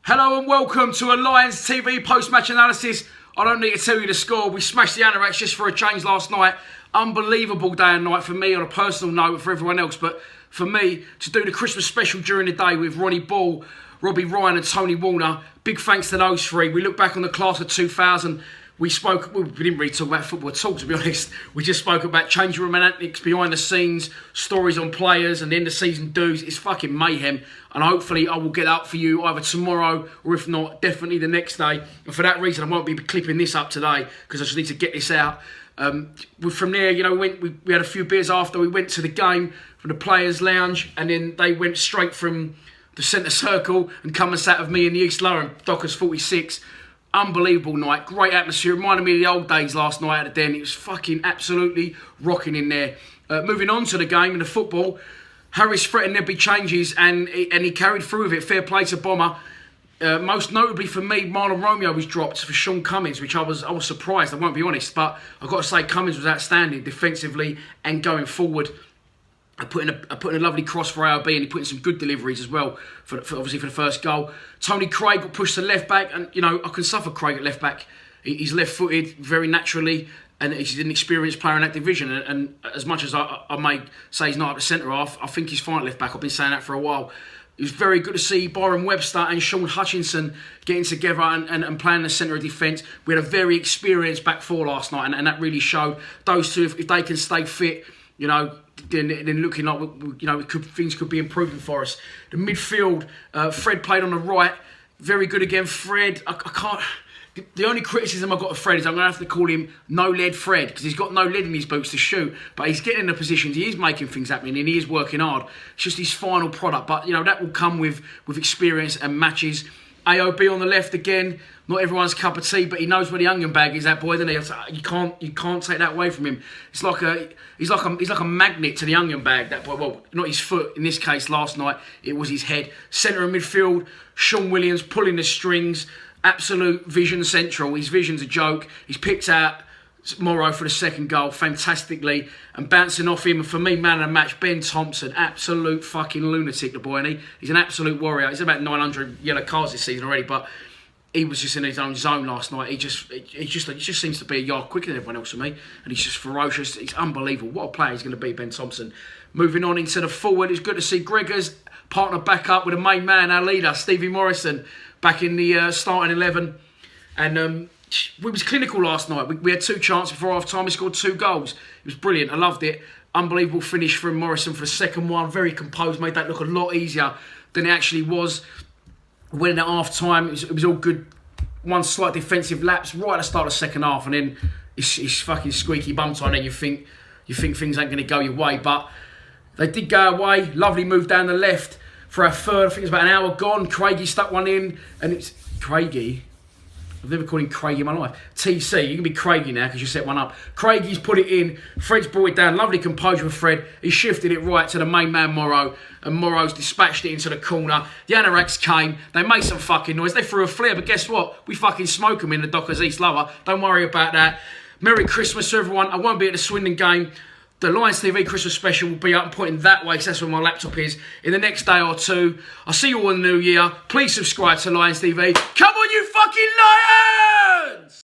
Hello and welcome to a Lions TV post-match analysis. I don't need to tell you the score. We smashed the Anoraks just for a change last night. Unbelievable day and night for me on a personal note, for everyone else. But for me, to do the Christmas special during the day with Ronnie Ball, Robbie Ryan and Tony Warner, big thanks to those three. We look back on the class of 2000. We didn't really talk about football at all, to be honest. We just spoke about changing room antics, behind the scenes, stories on players and end of season do's. It's fucking mayhem. And hopefully I will get up for you either tomorrow or if not, definitely the next day. And for that reason, I won't be clipping this up today because I just need to get this out. From there, you know, we had a few beers after. We went to the game from the players' lounge and then they went straight from the centre circle and come and sat with me in the East Lower, Dockers 46. Unbelievable night, great atmosphere. Reminded me of the old days last night at the Den. It was fucking absolutely rocking in there. Moving on to the game and the football, Harris threatened there'd be changes and he carried through with it. Fair play to Bomber. Most notably for me, Marlon Romeo was dropped for Sean Cummins, which I was surprised, I won't be honest. But I've got to say Cummins was outstanding defensively and going forward. I put in a lovely cross for ARB and he put in some good deliveries as well, obviously for the first goal. Tony Craig got pushed to left back and, you know, I can suffer Craig at left back. He's left-footed very naturally and he's an experienced player in that division. And as much as I may say he's not at the centre-half, I think he's fine at left back. I've been saying that for a while. It was very good to see Byron Webster and Sean Hutchinson getting together and playing the centre of defence. We had a very experienced back four last night and that really showed. Those two, if they can stay fit, you know, then looking like, you know, things could be improving for us. The midfield, Fred played on the right, very good again. Fred, I can't. The only criticism I've got of Fred is I'm going to have to call him no lead Fred because he's got no lead in his boots to shoot, but he's getting in the positions, he is making things happen and he is working hard. It's just his final product, but you know that will come with experience and matches. AOB on the left again, not everyone's cup of tea, but he knows where the onion bag is, that boy, doesn't he? You can't take that away from him. It's like he's like a magnet to the onion bag, that boy. Well, not his foot in this case. Last night it was his head. Centre of midfield, Sean Williams pulling the strings, absolute vision central. His vision's a joke. He's picked out Morrow for the second goal fantastically and bouncing off him. For me, man of the match, Ben Thompson, absolute fucking lunatic, the boy, and he's an absolute warrior. He's about 900 yellow cards this season already, but he was just in his own zone last night. He just seems to be a yard quicker than everyone else for me, and he's just ferocious. He's unbelievable. What a player he's going to be, Ben Thompson. Moving on into the forward, it's good to see Gregor's partner back up with the main man, our leader, Stevie Morrison, back in the starting 11, and we was clinical last night. We had two chances before half-time. We scored 2 goals. It was brilliant. I loved it. Unbelievable finish from Morrison for the second one. Very composed. Made that look a lot easier than it actually was. Winning at half-time, it was all good. One slight defensive lapse right at the start of the second half, and then it's fucking squeaky bum time. And you think things ain't going to go your way, but they did go away. Lovely move down the left for our third. I think it's about an hour gone. Craigie stuck one in, and it's Craigie. I've never called him Craig in my life. TC, you can be Craigie now because you set one up. Craigie's put it in. Fred's brought it down. Lovely composure with Fred. He shifted it right to the main man, Morrow. And Morrow's dispatched it into the corner. The Anoraks came. They made some fucking noise. They threw a flare, but guess what? We fucking smoke them in the Dockers East Lower. Don't worry about that. Merry Christmas to everyone. I won't be at the Swindon game. The Lions TV Christmas special will be up and pointing that way because that's where my laptop is in the next day or two. I'll see you all in the new year. Please subscribe to Lions TV. Come on, you fucking Lions!